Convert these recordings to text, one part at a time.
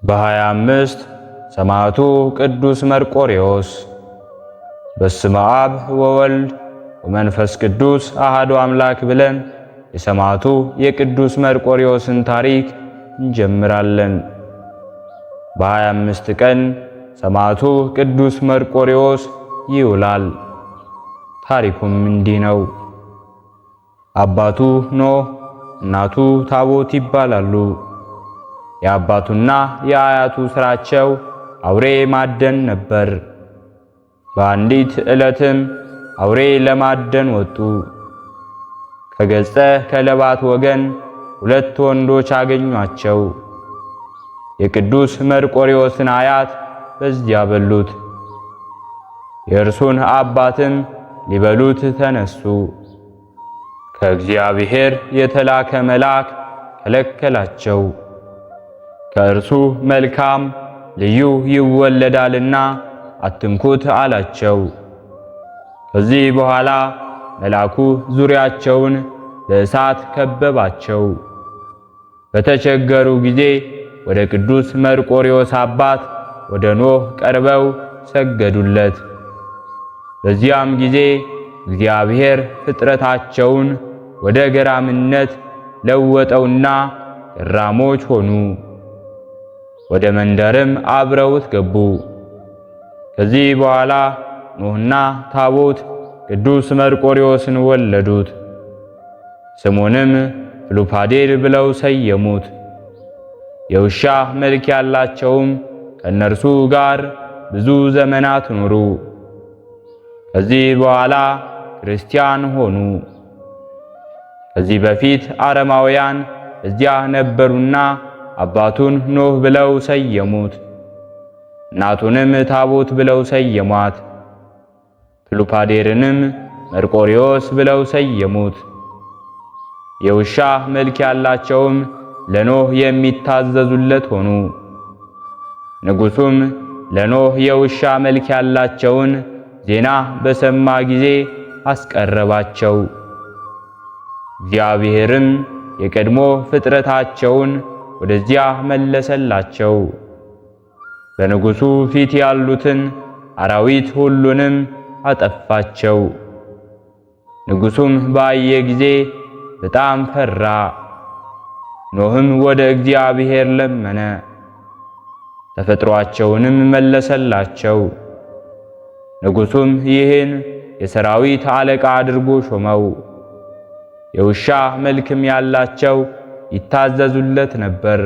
በ25 ሰማዕቱ ቅዱስ መርቆሬዎስ። በስመ አብ ወወልድ ወመንፈስ ቅዱስ አሐዱ አምላክ ብለን የሰማዕቱ የቅዱስ መርቆሬዎስን ታሪክ እንጀምራለን። በ25 ቀን ሰማዕቱ ቅዱስ መርቆሬዎስ ይውላል። ታሪኩም እንዲህ ነው። አባቱ ኖህ እናቱ ታቦት ይባላሉ። የአባቱና የአያቱ ሥራቸው አውሬ ማደን ነበር። በአንዲት ዕለትም አውሬ ለማደን ወጡ። ከገጸ ከለባት ወገን 2 ወንዶች አገኟቸው። የቅዱስ መርቆሬዎስን አያት በዚያ በሉት። የእርሱን አባትም ሊበሉት ተነሱ። ከእግዚአብሔር የተላከ መልአክ ከለከላቸው። ከእርሱ መልካም ልዩ ይወለዳልና አትንኩት አላቸው። ከዚህ በኋላ መልአኩ ዙሪያቸውን በእሳት ከበባቸው። በተቸገሩ ጊዜ ወደ ቅዱስ መርቆሬዎስ አባት ወደ ኖህ ቀርበው ሰገዱለት። በዚያም ጊዜ እግዚአብሔር ፍጥረታቸውን ወደ ገራምነት ለወጠውና ገራሞች ሆኑ። ወደ መንደርም አብረውት ገቡ። ከዚህ በኋላ ኖህና ታቦት ቅዱስ መርቆሬዎስን ወለዱት። ስሙንም ፍሉፓዴር ብለው ሰየሙት። የውሻ መልክ ያላቸውም ከእነርሱ ጋር ብዙ ዘመናት ኖሩ። ከዚህ በኋላ ክርስቲያን ሆኑ። ከዚህ በፊት አረማውያን እዚያ ነበሩና አባቱን ኖህ ብለው ሰየሙት። እናቱንም ታቦት ብለው ሰየሟት። ፍሉፓዴርንም መርቆሬዎስ ብለው ሰየሙት። የውሻ መልክ ያላቸውም ለኖህ የሚታዘዙለት ሆኑ። ንጉሡም ለኖህ የውሻ መልክ ያላቸውን ዜና በሰማ ጊዜ አስቀረባቸው። እግዚአብሔርም የቀድሞ ፍጥረታቸውን ወደዚያ መለሰላቸው። በንጉሡ ፊት ያሉትን አራዊት ሁሉንም አጠፋቸው። ንጉሡም ባየ ጊዜ በጣም ፈራ። ኖህም ወደ እግዚአብሔር ለመነ፣ ተፈጥሯቸውንም መለሰላቸው። ንጉሡም ይህን የሰራዊት አለቃ አድርጎ ሾመው። የውሻ መልክም ያላቸው ይታዘዙለት ነበር።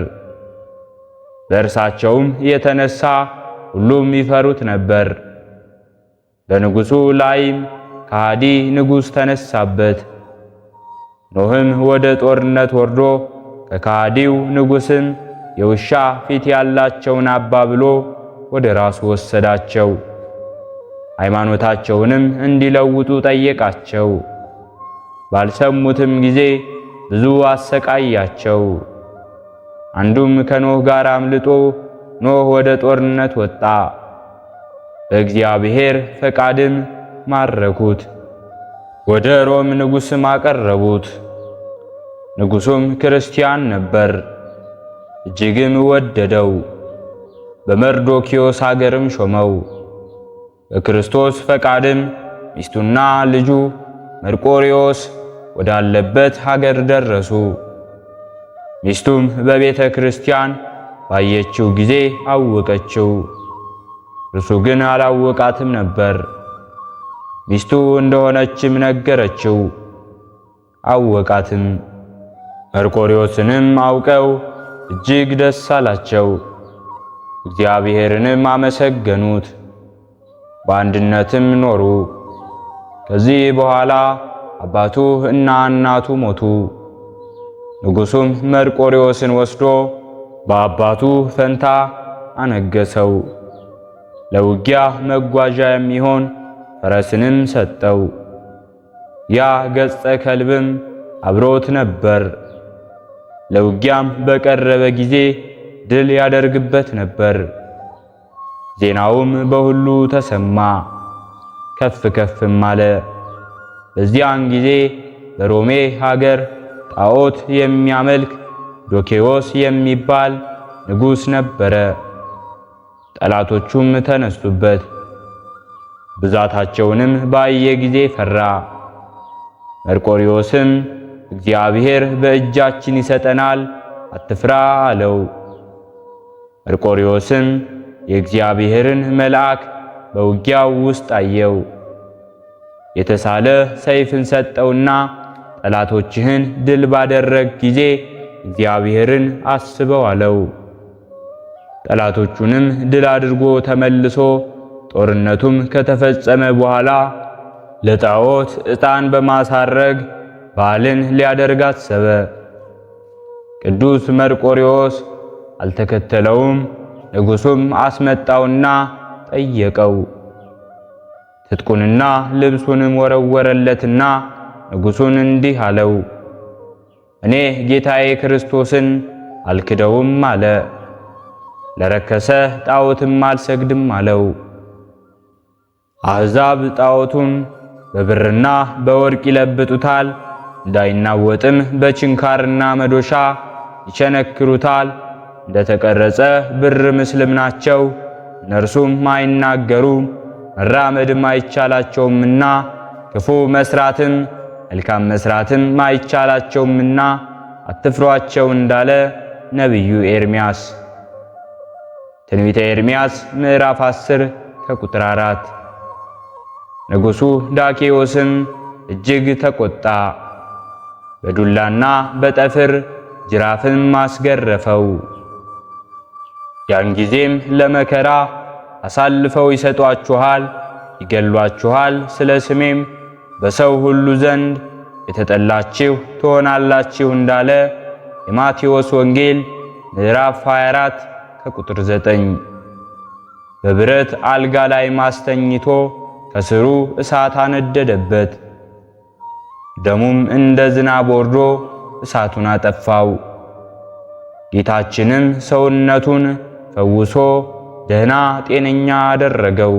በእርሳቸውም የተነሳ ሁሉም ይፈሩት ነበር። በንጉሡ ላይም ከሃዲ ንጉሥ ተነሳበት። ኖህም ወደ ጦርነት ወርዶ ከከሃዲው ንጉሥም የውሻ ፊት ያላቸውን አባብሎ ወደ ራሱ ወሰዳቸው። ሃይማኖታቸውንም እንዲለውጡ ጠየቃቸው። ባልሰሙትም ጊዜ ብዙ አሰቃያቸው። አንዱም ከኖህ ጋር አምልጦ ኖህ ወደ ጦርነት ወጣ። በእግዚአብሔር ፈቃድም ማረኩት። ወደ ሮም ንጉሥም አቀረቡት። ንጉሡም ክርስቲያን ነበር፣ እጅግም ወደደው። በመርዶክዮስ አገርም ሾመው። በክርስቶስ ፈቃድም ሚስቱና ልጁ መርቆሬዎስ ወዳለበት ሀገር ደረሱ። ሚስቱም በቤተ ክርስቲያን ባየችው ጊዜ አወቀችው። እርሱ ግን አላወቃትም ነበር። ሚስቱ እንደሆነችም ነገረችው፣ አወቃትም። መርቆሬዎስንም አውቀው እጅግ ደስ አላቸው። እግዚአብሔርንም አመሰገኑት። በአንድነትም ኖሩ። ከዚህ በኋላ አባቱ እና እናቱ ሞቱ። ንጉሡም መርቆሬዎስን ወስዶ በአባቱ ፈንታ አነገሰው። ለውጊያ መጓዣ የሚሆን ፈረስንም ሰጠው። ያ ገጸ ከልብም አብሮት ነበር። ለውጊያም በቀረበ ጊዜ ድል ያደርግበት ነበር። ዜናውም በሁሉ ተሰማ፣ ከፍ ከፍም አለ። በዚያን ጊዜ በሮሜ ሀገር ጣዖት የሚያመልክ ዶኬዎስ የሚባል ንጉሥ ነበረ። ጠላቶቹም ተነሱበት። ብዛታቸውንም ባየ ጊዜ ፈራ። መርቆሬዎስም እግዚአብሔር በእጃችን ይሰጠናል፣ አትፍራ አለው። መርቆሬዎስም የእግዚአብሔርን መልአክ በውጊያው ውስጥ አየው። የተሳለ ሰይፍን ሰጠውና ጠላቶችህን ድል ባደረግ ጊዜ እግዚአብሔርን አስበው አለው። ጠላቶቹንም ድል አድርጎ ተመልሶ ጦርነቱም ከተፈጸመ በኋላ ለጣዖት ዕጣን በማሳረግ በዓልን ሊያደርግ አሰበ። ቅዱስ መርቆሬዎስ አልተከተለውም። ንጉሡም አስመጣውና ጠየቀው። ትጥቁንና ልብሱንም ወረወረለትና ንጉሡን እንዲህ አለው፣ እኔ ጌታዬ ክርስቶስን አልክደውም አለ። ለረከሰ ጣዖትም አልሰግድም አለው። አሕዛብ ጣዖቱን በብርና በወርቅ ይለብጡታል፣ እንዳይናወጥም በችንካርና መዶሻ ይቸነክሩታል። እንደተቀረጸ ብር ምስልም ናቸው። እነርሱም አይናገሩም፣ መራመድም አይቻላቸውምና ክፉ መስራትም መልካም መስራትም አይቻላቸውምና አትፍሯቸው እንዳለ ነቢዩ ኤርምያስ። ትንቢተ ኤርምያስ ምዕራፍ 10 ከቁጥር 4። ንጉሡ ዳኬዎስም እጅግ ተቆጣ። በዱላና በጠፍር ጅራፍም አስገረፈው። ያን ጊዜም ለመከራ አሳልፈው ይሰጧችኋል፣ ይገሏችኋል፣ ስለ ስሜም በሰው ሁሉ ዘንድ የተጠላችሁ ትሆናላችሁ እንዳለ የማቴዎስ ወንጌል ምዕራፍ 24 ከቁጥር 9። በብረት አልጋ ላይ ማስተኝቶ ከስሩ እሳት አነደደበት። ደሙም እንደ ዝናብ ወርዶ እሳቱን አጠፋው። ጌታችንም ሰውነቱን ፈውሶ ደህና ጤነኛ አደረገው።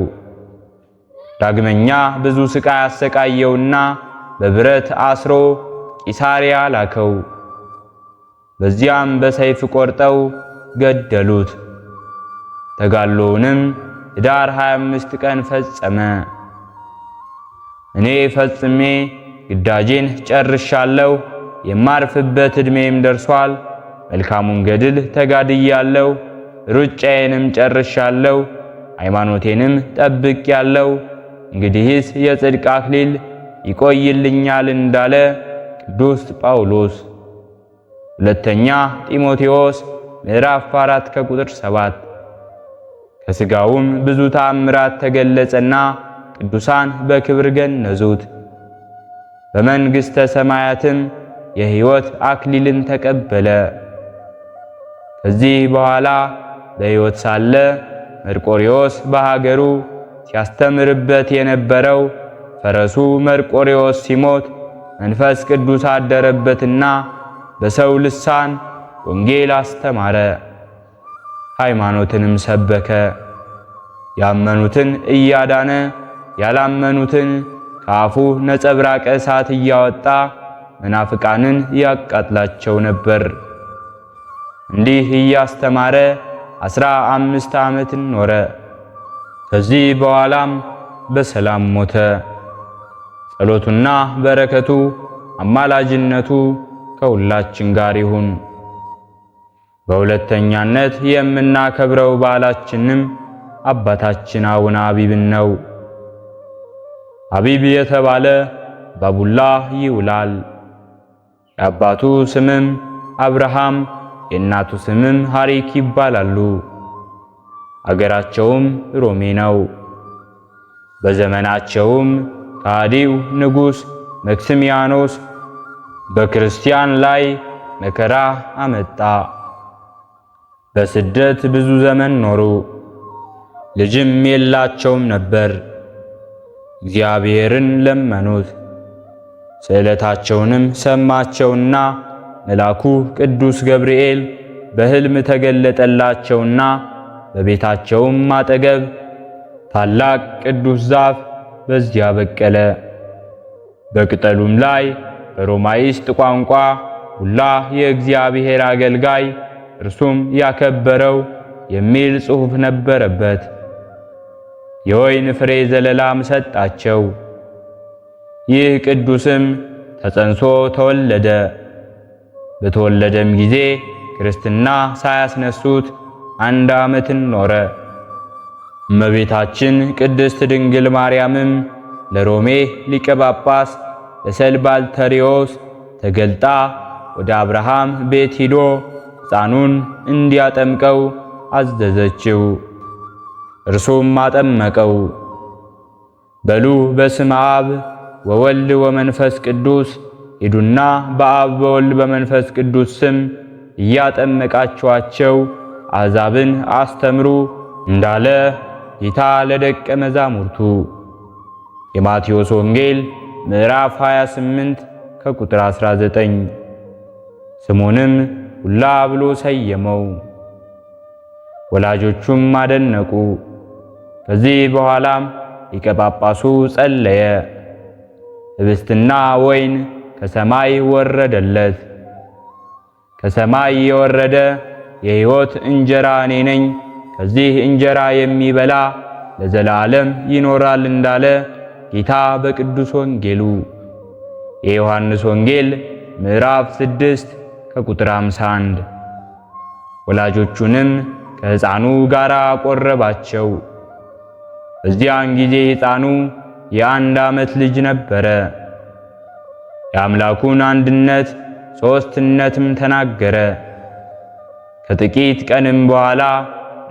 ዳግመኛ ብዙ ስቃይ አሰቃየውና በብረት አስሮ ቂሳርያ ላከው። በዚያም በሰይፍ ቆርጠው ገደሉት። ተጋድሎውንም ኅዳር 25 ቀን ፈጸመ። እኔ ፈጽሜ ግዳጄን ጨርሻለሁ፣ የማርፍበት ዕድሜም ደርሷል። መልካሙን ገድል ተጋድያለሁ፣ ሩጫዬንም ጨርሻለሁ፣ ሃይማኖቴንም ጠብቄያለሁ። እንግዲህስ የጽድቅ አክሊል ይቆይልኛል እንዳለ ቅዱስ ጳውሎስ። ሁለተኛ ጢሞቴዎስ ምዕራፍ 4 ከቁጥር 7። ከሥጋውም ብዙ ተአምራት ተገለጸና ቅዱሳን በክብር ገነዙት። በመንግሥተ ሰማያትም የሕይወት አክሊልን ተቀበለ። ከዚህ በኋላ በሕይወት ሳለ መርቆሬዎስ በሀገሩ ሲያስተምርበት የነበረው ፈረሱ መርቆሬዎስ ሲሞት መንፈስ ቅዱስ አደረበትና በሰው ልሳን ወንጌል አስተማረ፣ ሃይማኖትንም ሰበከ። ያመኑትን እያዳነ ያላመኑትን ከአፉ ነጸብራቀ እሳት እያወጣ መናፍቃንን ያቃጥላቸው ነበር። እንዲህ እያስተማረ 15 ዓመትን ኖረ። ከዚህ በኋላም በሰላም ሞተ። ጸሎቱና በረከቱ አማላጅነቱ ከሁላችን ጋር ይሁን። በሁለተኛነት የምናከብረው በዓላችንም አባታችን አቡነ አቢብን ነው። አቢብ የተባለ ባቡላ ይውላል። የአባቱ ስምም አብርሃም የእናቱ ስምም ሐሪክ ይባላሉ። አገራቸውም ሮሜ ነው። በዘመናቸውም ከሃዲው ንጉሥ መክስሚያኖስ በክርስቲያን ላይ መከራ አመጣ። በስደት ብዙ ዘመን ኖሩ። ልጅም የላቸውም ነበር። እግዚአብሔርን ለመኑት። ስዕለታቸውንም ሰማቸውና መልአኩ ቅዱስ ገብርኤል በሕልም ተገለጠላቸውና በቤታቸውም አጠገብ ታላቅ ቅዱስ ዛፍ በዚያ በቀለ። በቅጠሉም ላይ በሮማይስጥ ቋንቋ ሁላ የእግዚአብሔር አገልጋይ፣ እርሱም ያከበረው የሚል ጽሑፍ ነበረበት። የወይን ፍሬ ዘለላም ሰጣቸው። ይህ ቅዱስም ተጸንሶ ተወለደ። በተወለደም ጊዜ ክርስትና ሳያስነሱት 1 ዓመትን ኖረ። እመቤታችን ቅድስት ድንግል ማርያምም ለሮሜ ሊቀ ጳጳስ ለሰልባልተሪዮስ ተገልጣ ወደ አብርሃም ቤት ሂዶ ሕፃኑን እንዲያጠምቀው አዘዘችው። እርሱም አጠመቀው። በሉ በስመ አብ ወወልድ ወመንፈስ ቅዱስ ሂዱና በአብ በወልድ በመንፈስ ቅዱስ ስም እያጠመቃችኋቸው አሕዛብን አስተምሩ እንዳለ ጌታ ለደቀ መዛሙርቱ። የማቴዎስ ወንጌል ምዕራፍ 28 ከቁጥር 19። ስሙንም ሁላ ብሎ ሰየመው። ወላጆቹም አደነቁ። ከዚህ በኋላም ሊቀ ጳጳሱ ጸለየ። ኅብስትና ወይን ከሰማይ ወረደለት። ከሰማይ የወረደ የሕይወት እንጀራ እኔ ነኝ፣ ከዚህ እንጀራ የሚበላ ለዘላለም ይኖራል እንዳለ ጌታ በቅዱስ ወንጌሉ። የዮሐንስ ወንጌል ምዕራፍ 6 ከቁጥር 51። ወላጆቹንም ከሕፃኑ ጋር ቆረባቸው። በዚያን ጊዜ ሕፃኑ የ1 ዓመት ልጅ ነበረ። የአምላኩን አንድነት ሦስትነትም ተናገረ። ከጥቂት ቀንም በኋላ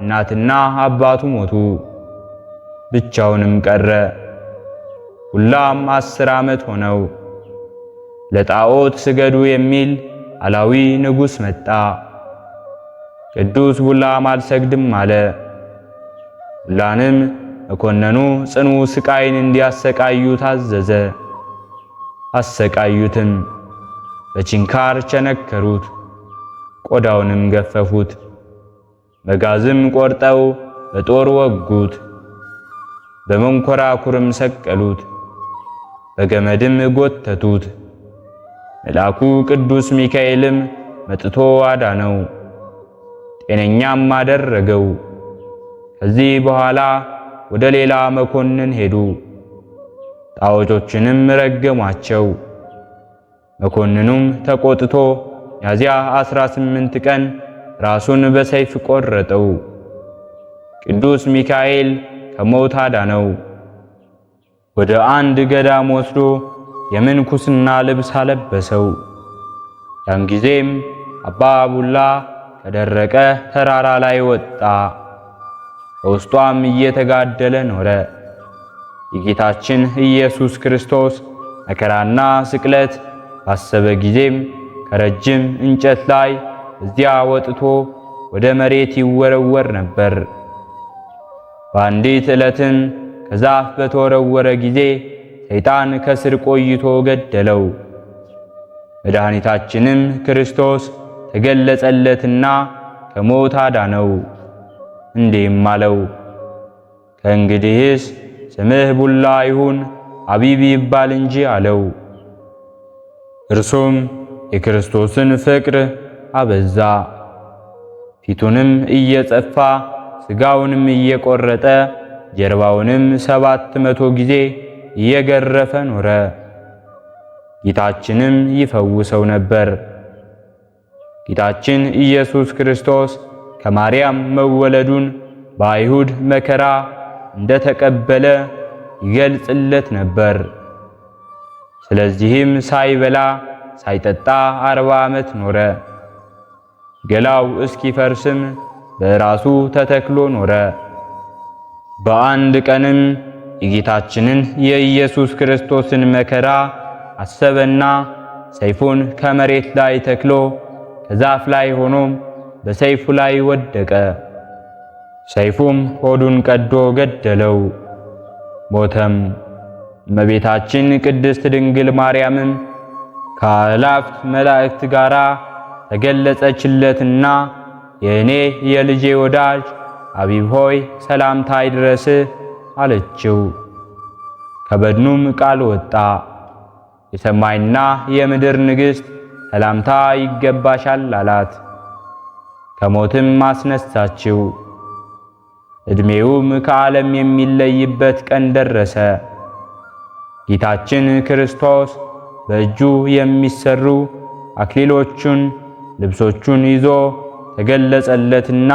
እናትና አባቱ ሞቱ፣ ብቻውንም ቀረ። ሁላም 10 ዓመት ሆነው። ለጣዖት ስገዱ የሚል አላዊ ንጉሥ መጣ። ቅዱስ ቡላም አልሰግድም አለ። ቡላንም መኮንኑ ጽኑ ስቃይን እንዲያሰቃዩ ታዘዘ። አሰቃዩትም። በችንካር ቸነከሩት፣ ቆዳውንም ገፈፉት። መጋዝም ቆርጠው በጦር ወጉት። በመንኮራኩርም ሰቀሉት፣ በገመድም ጎተቱት። መልአኩ ቅዱስ ሚካኤልም መጥቶ አዳነው፣ ጤነኛም አደረገው። ከዚህ በኋላ ወደ ሌላ መኮንን ሄዱ። ጣዖቶችንም ረገሟቸው። መኮንኑም ተቆጥቶ ሚያዝያ 18 ቀን ራሱን በሰይፍ ቆረጠው። ቅዱስ ሚካኤል ከሞት አዳነው። ወደ አንድ ገዳም ወስዶ የምንኩስና ልብስ አለበሰው። ያን ጊዜም አባ ቡላ ከደረቀ ተራራ ላይ ወጣ። በውስጧም እየተጋደለ ኖረ። የጌታችን ኢየሱስ ክርስቶስ መከራና ስቅለት ባሰበ ጊዜም ከረጅም እንጨት ላይ እዚያ ወጥቶ ወደ መሬት ይወረወር ነበር። በአንዲት ዕለትም ከዛፍ በተወረወረ ጊዜ ሰይጣን ከስር ቆይቶ ገደለው። መድኃኒታችንም ክርስቶስ ተገለጸለትና ከሞት አዳነው። እንዲህም አለው፣ ከእንግዲህስ ስምህ ቡላ ይሁን አቢብ ይባል እንጂ አለው። እርሱም የክርስቶስን ፍቅር አበዛ። ፊቱንም እየጸፋ ሥጋውንም እየቆረጠ ጀርባውንም 700 ጊዜ እየገረፈ ኖረ። ጌታችንም ይፈውሰው ነበር። ጌታችን ኢየሱስ ክርስቶስ ከማርያም መወለዱን በአይሁድ መከራ እንደተቀበለ ይገልጽለት ነበር። ስለዚህም ሳይበላ ሳይጠጣ 40 ዓመት ኖረ። ገላው እስኪፈርስም በራሱ ተተክሎ ኖረ። በአንድ ቀንም የጌታችንን የኢየሱስ ክርስቶስን መከራ አሰበና ሰይፉን ከመሬት ላይ ተክሎ ከዛፍ ላይ ሆኖም በሰይፉ ላይ ወደቀ። ሰይፉም ሆዱን ቀዶ ገደለው፣ ሞተም። እመቤታችን ቅድስት ድንግል ማርያምም ከአእላፍት መላእክት ጋር ተገለጸችለትና የእኔ የልጄ ወዳጅ አቢብ ሆይ ሰላምታ ይድረስህ አለችው። ከበድኑም ቃል ወጣ፣ የሰማይና የምድር ንግሥት ሰላምታ ይገባሻል አላት። ከሞትም አስነሳችው። ዕድሜውም ከዓለም የሚለይበት ቀን ደረሰ። ጌታችን ክርስቶስ በእጁ የሚሰሩ አክሊሎቹን ልብሶቹን ይዞ ተገለጸለትና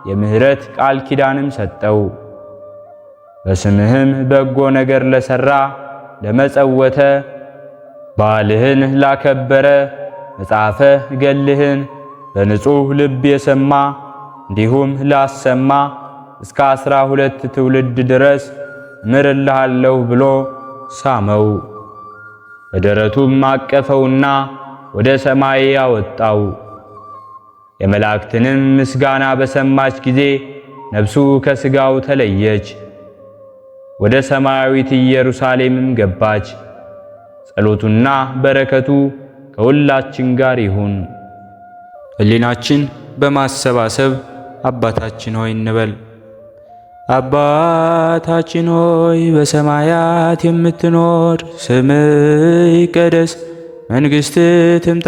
የምሕረት ቃል ኪዳንም ሰጠው። በስምህም በጎ ነገር ለሠራ ለመጸወተ በዓልህን ላከበረ መጽሐፈ ገድልህን በንጹሕ ልብ የሰማ እንዲሁም ላሰማ እስከ 12 ትውልድ ድረስ እምርልሃለሁ ብሎ ሳመው። በደረቱም አቀፈውና ወደ ሰማይ አወጣው። የመላእክትንም ምስጋና በሰማች ጊዜ ነፍሱ ከሥጋው ተለየች። ወደ ሰማያዊት ኢየሩሳሌምም ገባች። ጸሎቱና በረከቱ ከሁላችን ጋር ይሁን። ሕሊናችን በማሰባሰብ አባታችን ሆይ እንበል። አባታችን ሆይ በሰማያት የምትኖር፣ ስምህ ይቀደስ፣ መንግሥትህ ትምጣ፣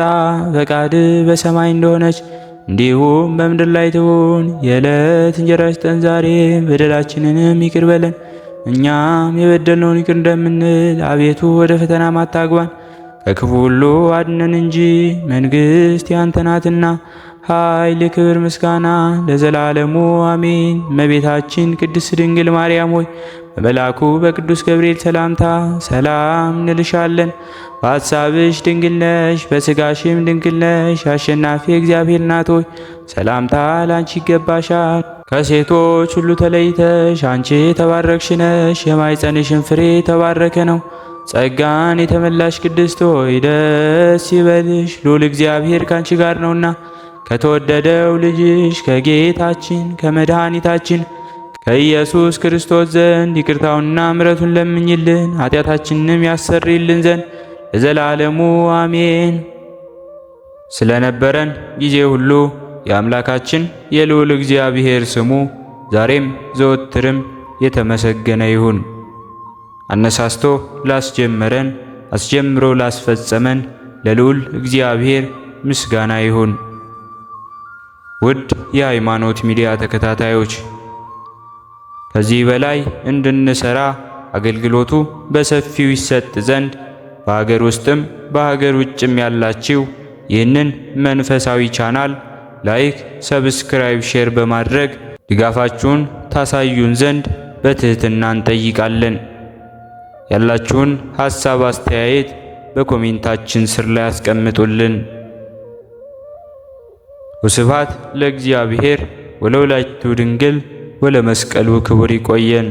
ፈቃድህ በሰማይ እንደሆነች እንዲሁም በምድር ላይ ትሁን። የዕለት እንጀራችንን ስጠን ዛሬ፣ በደላችንንም ይቅር በለን እኛም የበደልነውን ይቅር እንደምንል፣ አቤቱ ወደ ፈተናም አታግባን ከክፉ ሁሉ አድነን እንጂ መንግሥት ያንተ ናትና ኃይል፣ ክብር፣ ምስጋና ለዘላለሙ አሜን። እመቤታችን ቅድስት ድንግል ማርያም ሆይ በመልአኩ በቅዱስ ገብርኤል ሰላምታ ሰላም እንልሻለን። በሐሳብሽ ድንግል ነሽ፣ በሥጋሽም ድንግል ነሽ። አሸናፊ እግዚአብሔር እናት ሆይ ሰላምታ ላንቺ ይገባሻል። ከሴቶች ሁሉ ተለይተሽ አንቺ የተባረክሽ ነሽ፣ የማኅፀንሽን ፍሬ የተባረከ ነው። ጸጋን የተመላሽ ቅድስት ሆይ ደስ ይበልሽ፣ ልዑል እግዚአብሔር ካንቺ ጋር ነውና ከተወደደው ልጅሽ ከጌታችን ከመድኃኒታችን ከኢየሱስ ክርስቶስ ዘንድ ይቅርታውንና ምሕረቱን ለምኝልን ኃጢአታችንንም ያሰርይልን ዘንድ ለዘላለሙ አሜን። ስለነበረን ጊዜ ሁሉ የአምላካችን የልዑል እግዚአብሔር ስሙ ዛሬም ዘወትርም የተመሰገነ ይሁን። አነሳስቶ ላስጀመረን አስጀምሮ ላስፈጸመን ለልዑል እግዚአብሔር ምስጋና ይሁን። ውድ የሃይማኖት ሚዲያ ተከታታዮች ከዚህ በላይ እንድንሰራ አገልግሎቱ በሰፊው ይሰጥ ዘንድ በሀገር ውስጥም በሀገር ውጭም ያላችሁ ይህንን መንፈሳዊ ቻናል ላይክ፣ ሰብስክራይብ፣ ሼር በማድረግ ድጋፋችሁን ታሳዩን ዘንድ በትህትና እንጠይቃለን። ያላችሁን ሐሳብ አስተያየት በኮሜንታችን ስር ላይ አስቀምጡልን። ወስብሐት ለእግዚአብሔር ወለወላዲቱ ድንግል ወለመስቀሉ ክቡር። ይቆየን።